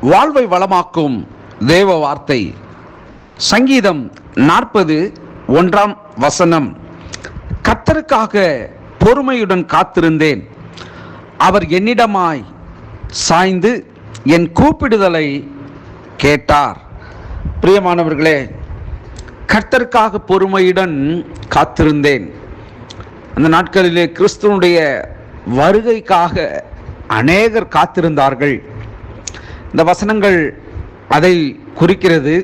வாழ்வை வளமாக்கும் தேவ வார்த்தை. சங்கீதம் 40:1 கர்த்தருக்காக பொறுமையுடன் காத்திருந்தேன். அவர் என்னிடமாய் சாய்ந்து என் கூப்பிடுதலை கேட்டார். பிரியமானவர்களே, கர்த்தருக்காக பொறுமையுடன் காத்திருந்தேன். அந்த நாட்களிலே கிறிஸ்துவனுடைய வருகைக்காக அநேகர் காத்திருந்தார்கள். இந்த வசனங்கள் அதை குறிக்கிறது.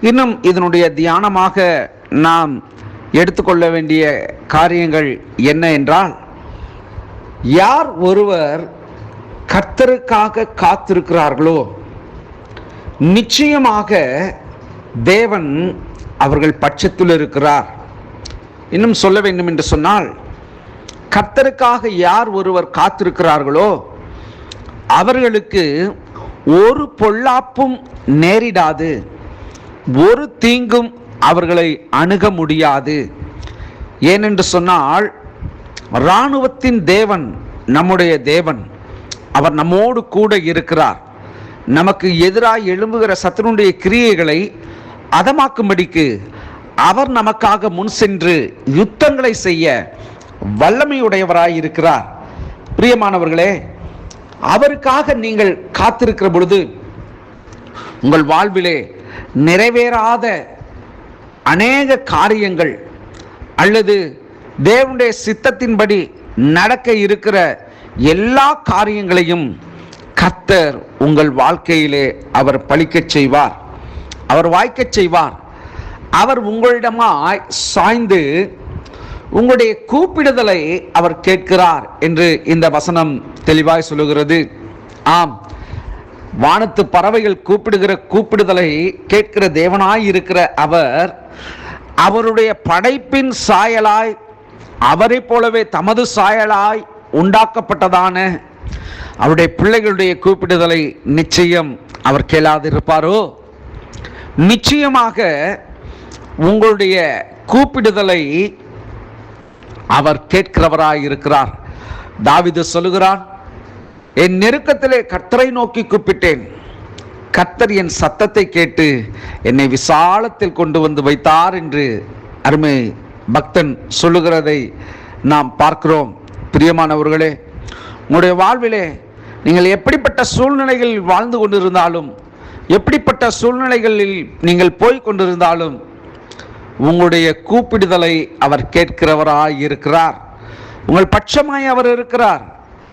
இன்னும் இதனுடைய தியானமாக நாம் எடுத்துக்கொள்ள வேண்டிய காரியங்கள் என்ன என்றால், யார் ஒருவர் கர்த்தருக்காக காத்திருக்கிறார்களோ நிச்சயமாக தேவன் அவர்கள் பட்சத்தில் இருக்கிறார். இன்னும் சொல்ல வேண்டும் என்று சொன்னால், கர்த்தருக்காக யார் ஒருவர் காத்திருக்கிறார்களோ அவர்களுக்கு ஒரு பொல்லாப்பும் நேரிடாது, ஒரு தீங்கும் அவர்களை அணுக முடியாது. ஏனென்று சொன்னால், இராணுவத்தின் தேவன் நம்முடைய தேவன். அவர் நம்மோடு கூட இருக்கிறார். நமக்கு எதிராக எழும்புகிற சத்துருடைய கிரியைகளை அதமாக்கும்படிக்கு அவர் நமக்காக முன் சென்று யுத்தங்களை செய்ய வல்லமையுடையவராய் இருக்கிறார். பிரியமானவர்களே, அவருக்காக நீங்கள் காத்திருக்கிற பொழுது உங்கள் வாழ்விலே நிறைவேறாத அநேக காரியங்கள் அல்லது தேவனுடைய சித்தத்தின்படி நடக்க இருக்கிற எல்லா காரியங்களையும் கர்த்தர் உங்கள் வாழ்க்கையிலே அவர் பலிக்கச் செய்வார், அவர் வாய்க்கச் செய்வார். அவர் உங்களிடமாய் சாய்ந்து உங்களுடைய கூப்பிடுதலை அவர் கேட்கிறார் என்று இந்த வசனம் தெளிவாய் சொல்லுகிறது. ஆம், வானத்து பறவைகள் கூப்பிடுகிற கூப்பிடுதலை கேட்கிற தேவனாய் இருக்கிற அவர், அவருடைய படைப்பின் சாயலாய் அவரை போலவே தமது சாயலாய் உண்டாக்கப்பட்டதான அவருடைய பிள்ளைகளுடைய கூப்பிடுதலை நிச்சயம் அவர் கேளாதிருப்பாரோ? நிச்சயமாக உங்களுடைய கூப்பிடுதலை அவர் கேட்கிறவராய் இருக்கிறார். தாவீது சொல்லுகிறான், என் நெருக்கத்திலே கர்த்தரை நோக்கி கூப்பிட்டேன், கர்த்தர் என் சத்தத்தை கேட்டு என்னை விசாலத்தில் கொண்டு வந்து வைத்தார் என்று அருமை பக்தன் சொல்லுகிறதை நாம் பார்க்கிறோம். பிரியமானவர்களே, உங்களுடைய வாழ்விலே நீங்கள் எப்படிப்பட்ட சூழ்நிலைகளில் வாழ்ந்து கொண்டிருந்தாலும், எப்படிப்பட்ட சூழ்நிலைகளில் நீங்கள் போய் கொண்டிருந்தாலும், உங்களுடைய கூப்பிடுதலை அவர் கேட்கிறவராய் இருக்கிறார். உங்கள் பட்சமாய் அவர் இருக்கிறார்.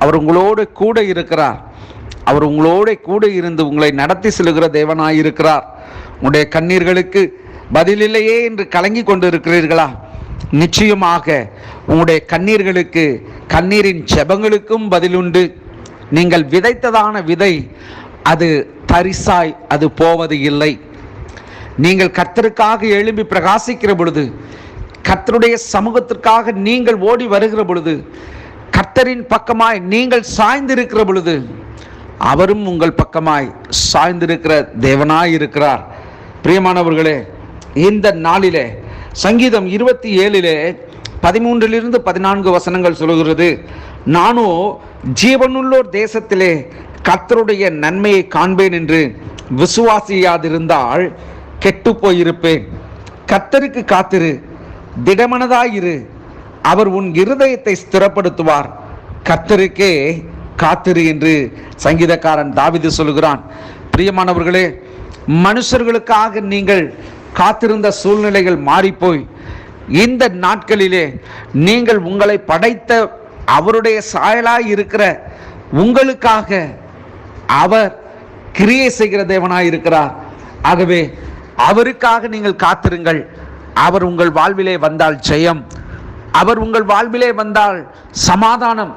அவர் உங்களோடு கூட இருக்கிறார். அவர் உங்களோடு கூட இருந்து உங்களை நடத்தி செல்கிற தேவனாய் இருக்கிறார். உங்களுடைய கண்ணீர்களுக்கு பதில் இல்லையே என்று கலங்கி கொண்டு இருக்கிறீர்களா? நிச்சயமாக உங்களுடைய கண்ணீர்களுக்கு, கண்ணீரின் ஜெபங்களுக்கும் பதில் உண்டு. நீங்கள் விதைத்ததான விதை அது தரிசாய் அது போவது இல்லை. நீங்கள் கர்த்தருக்காக எழும்பி பிரகாசிக்கிற பொழுது, கர்த்தருடைய சமூகத்திற்காக நீங்கள் ஓடி வருகிற பொழுது, கர்த்தரின் பக்கமாய் நீங்கள் சாய்ந்திருக்கிற பொழுது, அவரும் உங்கள் பக்கமாய் சாய்ந்திருக்கிற தேவனாய் இருக்கிறார். பிரியமானவர்களே, இந்த நாளிலே சங்கீதம் 27:13-14 வசனங்கள் சொல்லுகிறது, நானோ ஜீவனுள்ளோர் தேசத்திலே கர்த்தருடைய நன்மையை காண்பேன் என்று விசுவாசியாதிருந்தால் கெட்டு போயிருப்பேன். கர்த்தருக்கு காத்திரு, திடமனதாயிரு, அவர் உன் இருதயத்தை ஸ்திரப்படுத்துவார். கர்த்தருக்கே காத்திரு என்று சங்கீதக்காரன் தாவீது சொல்லுகிறான். பிரியமானவர்களே, மனுஷர்களுக்காக நீங்கள் காத்திருந்த சூழ்நிலைகள் மாறிப்போய் இந்த நாட்களிலே நீங்கள் உங்களை படைத்த அவருடைய சாயலாய் இருக்கிற உங்களுக்காக அவர் கிரியை செய்கிற தேவனாய் இருக்கிறார். ஆகவே அவருக்காக நீங்கள் காத்திருங்கள். அவர் உங்கள் வாழ்விலே வந்தால் ஜெயம், அவர் உங்கள் வாழ்விலே வந்தால் சமாதானம்,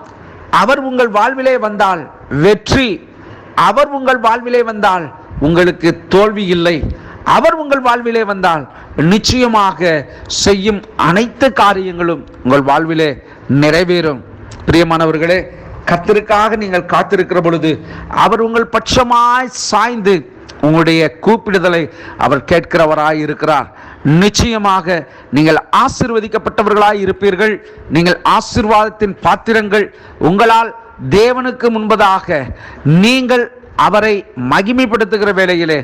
அவர் உங்கள் வாழ்விலே வந்தால் வெற்றி, அவர் உங்கள் வாழ்விலே வந்தால் உங்களுக்கு தோல்வி இல்லை. அவர் உங்கள் வாழ்விலே வந்தால் நிச்சயமாக செய்யும் அனைத்து காரியங்களும் உங்கள் வாழ்விலே நிறைவேறும். பிரியமானவர்களே, கர்த்தருக்காக நீங்கள் காத்திருக்கிற பொழுது அவர் உங்கள் பட்சமாய் சாய்ந்து உங்களுடைய கூப்பிடுதலை அவர் கேட்கிறவராய் இருக்கிறார். நிச்சயமாக நீங்கள் ஆசீர்வதிக்கப்பட்டவர்களாய் இருப்பீர்கள். நீங்கள் ஆசீர்வாதத்தின் பாத்திரங்கள். உங்களால் தேவனுக்கு முன்பதாக நீங்கள் அவரை மகிமைப்படுத்துகிற வேளையிலே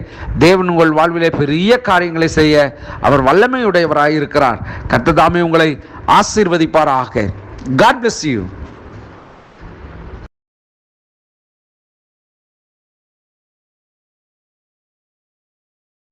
தேவன் உங்கள் வாழ்விலே பெரிய காரியங்களை செய்ய அவர் வல்லமையுடையவராய் இருக்கிறார். கர்த்தர் தாமே உங்களை ஆசீர்வதிப்பாராக. God bless you.